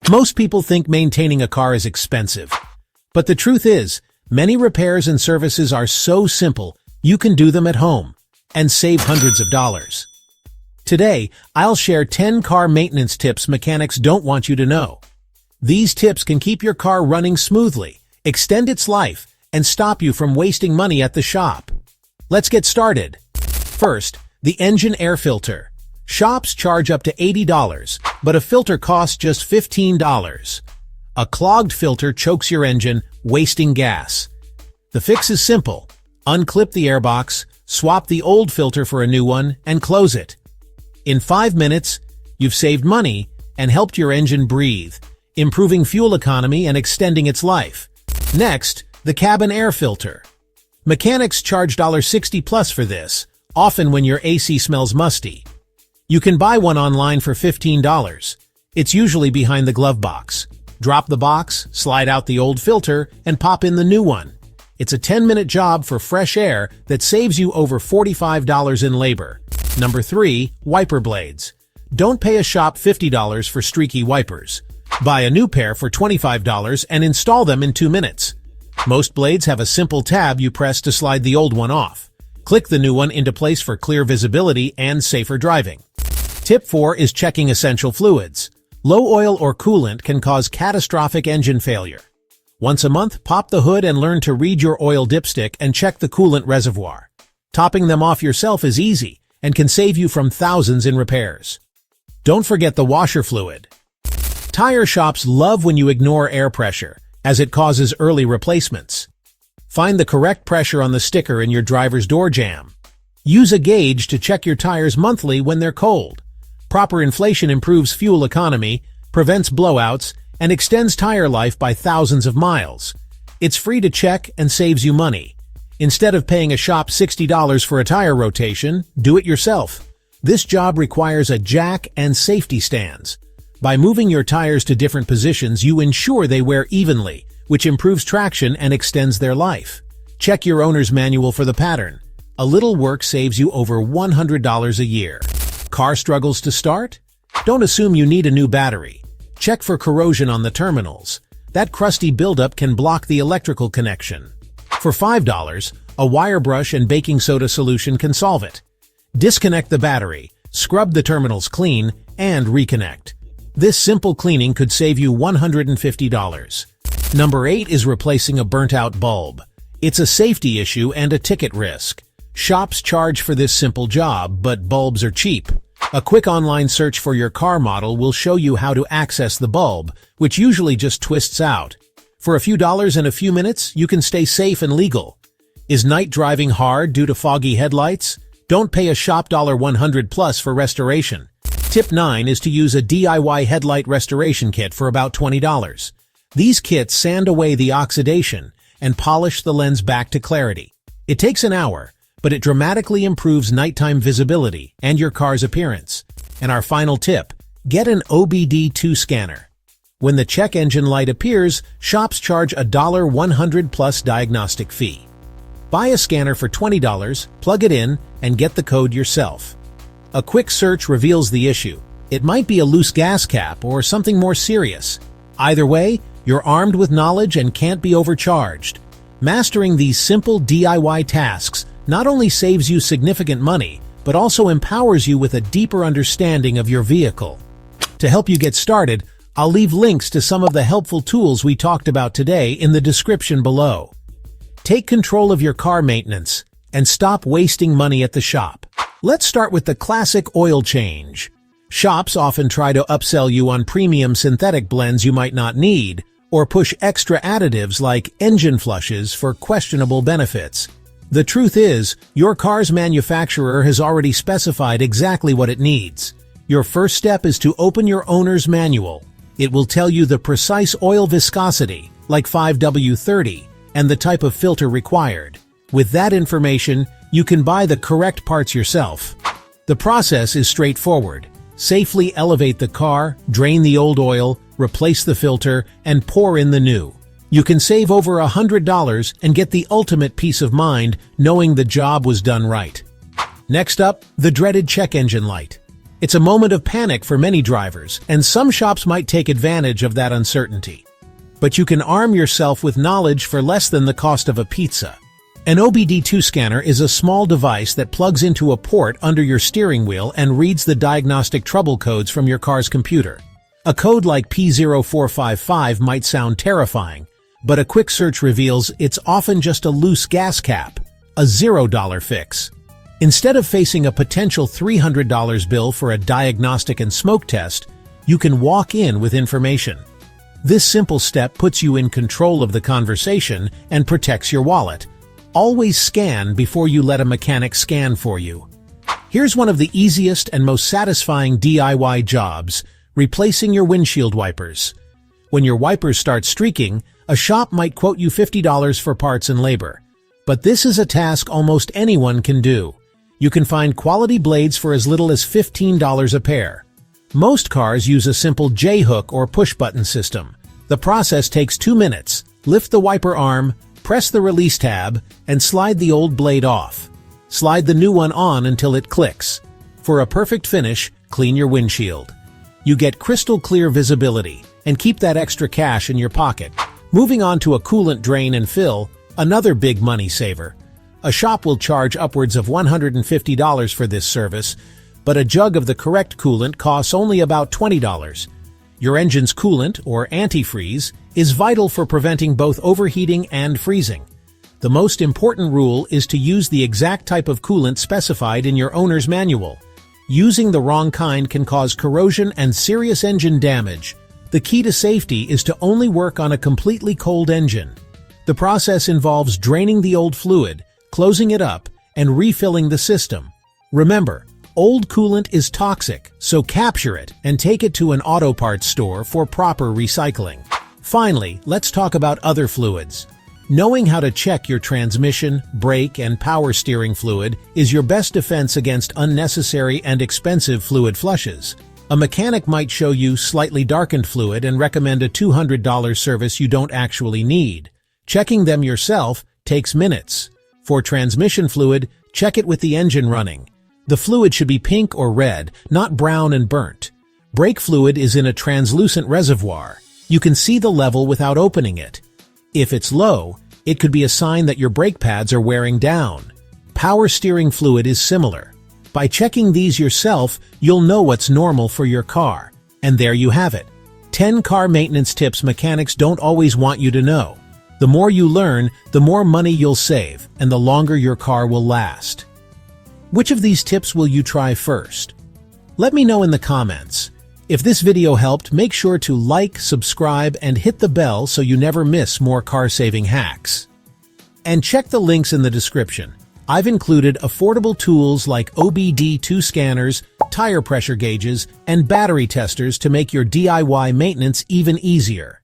Most people think maintaining a car is expensive. But the truth is, many repairs and services are so simple, you can do them at home and save hundreds of dollars. Today, I'll share 10 car maintenance tips mechanics don't want you to know. These tips can keep your car running smoothly, extend its life, and stop you from wasting money at the shop. Let's get started. First, the engine air filter. Shops charge up to $80, but a filter costs just $15. A clogged filter chokes your engine, wasting gas. The fix is simple. Unclip the airbox, swap the old filter for a new one, and close it. In 5 minutes, you've saved money and helped your engine breathe, improving fuel economy and extending its life. Next, the cabin air filter. Mechanics charge $60 plus for this, often when your AC smells musty. You can buy one online for $15. It's usually behind the glove box. Drop the box, slide out the old filter, and pop in the new one. It's a 10-minute job for fresh air that saves you over $45 in labor. Number 3, wiper blades. Don't pay a shop $50 for streaky wipers. Buy a new pair for $25 and install them in 2 minutes. Most blades have a simple tab you press to slide the old one off. Click the new one into place for clear visibility and safer driving. Tip 4 is checking essential fluids. Low oil or coolant can cause catastrophic engine failure. Once a month, pop the hood and learn to read your oil dipstick and check the coolant reservoir. Topping them off yourself is easy and can save you from thousands in repairs. Don't forget the washer fluid. Tire shops love when you ignore air pressure, as it causes early replacements. Find the correct pressure on the sticker in your driver's door jamb. Use a gauge to check your tires monthly when they're cold. Proper inflation improves fuel economy, prevents blowouts, and extends tire life by thousands of miles. It's free to check and saves you money. Instead of paying a shop $60 for a tire rotation, do it yourself. This job requires a jack and safety stands. By moving your tires to different positions, you ensure they wear evenly, which improves traction and extends their life. Check your owner's manual for the pattern. A little work saves you over $100 a year. Car struggles to start? Don't assume you need a new battery. Check for corrosion on the terminals. That crusty buildup can block the electrical connection. For $5, a wire brush and baking soda solution can solve it. Disconnect the battery, scrub the terminals clean, and reconnect. This simple cleaning could save you $150. Number 8 is replacing a burnt-out bulb. It's a safety issue and a ticket risk. Shops charge for this simple job, but bulbs are cheap. A quick online search for your car model will show you how to access the bulb, which usually just twists out. For a few dollars and a few minutes, you can stay safe and legal. Is night driving hard due to foggy headlights? Don't pay a shop $100 plus for restoration. Tip 9 is to use a DIY headlight restoration kit for about $20. These kits sand away the oxidation and polish the lens back to clarity. It takes an hour, but it dramatically improves nighttime visibility and your car's appearance. And our final tip, get an OBD2 scanner. When the check engine light appears, shops charge a $100 plus diagnostic fee. Buy a scanner for $20, plug it in, and get the code yourself. A quick search reveals the issue. It might be a loose gas cap or something more serious. Either way, you're armed with knowledge and can't be overcharged. Mastering these simple DIY tasks not only saves you significant money, but also empowers you with a deeper understanding of your vehicle. To help you get started, I'll leave links to some of the helpful tools we talked about today in the description below. Take control of your car maintenance and stop wasting money at the shop. Let's start with the classic oil change. Shops often try to upsell you on premium synthetic blends you might not need, or push extra additives like engine flushes for questionable benefits. The truth is, your car's manufacturer has already specified exactly what it needs. Your first step is to open your owner's manual. It will tell you the precise oil viscosity, like 5W30, and the type of filter required. With that information, you can buy the correct parts yourself. The process is straightforward. Safely elevate the car, drain the old oil, replace the filter, and pour in the new. You can save over $100 and get the ultimate peace of mind knowing the job was done right. Next up, the dreaded check engine light. It's a moment of panic for many drivers, and some shops might take advantage of that uncertainty. But you can arm yourself with knowledge for less than the cost of a pizza. An OBD2 scanner is a small device that plugs into a port under your steering wheel and reads the diagnostic trouble codes from your car's computer. A code like P0455 might sound terrifying, but a quick search reveals it's often just a loose gas cap, a $0 fix. Instead of facing a potential $300 bill for a diagnostic and smoke test, you can walk in with information. This simple step puts you in control of the conversation and protects your wallet. Always scan before you let a mechanic scan for you. Here's one of the easiest and most satisfying DIY jobs: replacing your windshield wipers. When your wipers start streaking, a shop might quote you $50 for parts and labor. But this is a task almost anyone can do. You can find quality blades for as little as $15 a pair. Most cars use a simple J-hook or push-button system. The process takes 2 minutes. Lift the wiper arm, press the release tab, and slide the old blade off. Slide the new one on until it clicks. For a perfect finish, clean your windshield. You get crystal clear visibility, and keep that extra cash in your pocket. Moving on to a coolant drain and fill, another big money saver. A shop will charge upwards of $150 for this service, but a jug of the correct coolant costs only about $20. Your engine's coolant, or antifreeze, is vital for preventing both overheating and freezing. The most important rule is to use the exact type of coolant specified in your owner's manual. Using the wrong kind can cause corrosion and serious engine damage. The key to safety is to only work on a completely cold engine. The process involves draining the old fluid, closing it up, and refilling the system. Remember, old coolant is toxic, so capture it and take it to an auto parts store for proper recycling. Finally, let's talk about other fluids. Knowing how to check your transmission, brake, and power steering fluid is your best defense against unnecessary and expensive fluid flushes. A mechanic might show you slightly darkened fluid and recommend a $200 service you don't actually need. Checking them yourself takes minutes. For transmission fluid, check it with the engine running. The fluid should be pink or red, not brown and burnt. Brake fluid is in a translucent reservoir. You can see the level without opening it. If it's low, it could be a sign that your brake pads are wearing down. Power steering fluid is similar. By checking these yourself, you'll know what's normal for your car. And there you have it. 10 car maintenance tips mechanics don't always want you to know. The more you learn, the more money you'll save, and the longer your car will last. Which of these tips will you try first? Let me know in the comments. If this video helped, make sure to like, subscribe, and hit the bell so you never miss more car-saving hacks. And check the links in the description. I've included affordable tools like OBD2 scanners, tire pressure gauges, and battery testers to make your DIY maintenance even easier.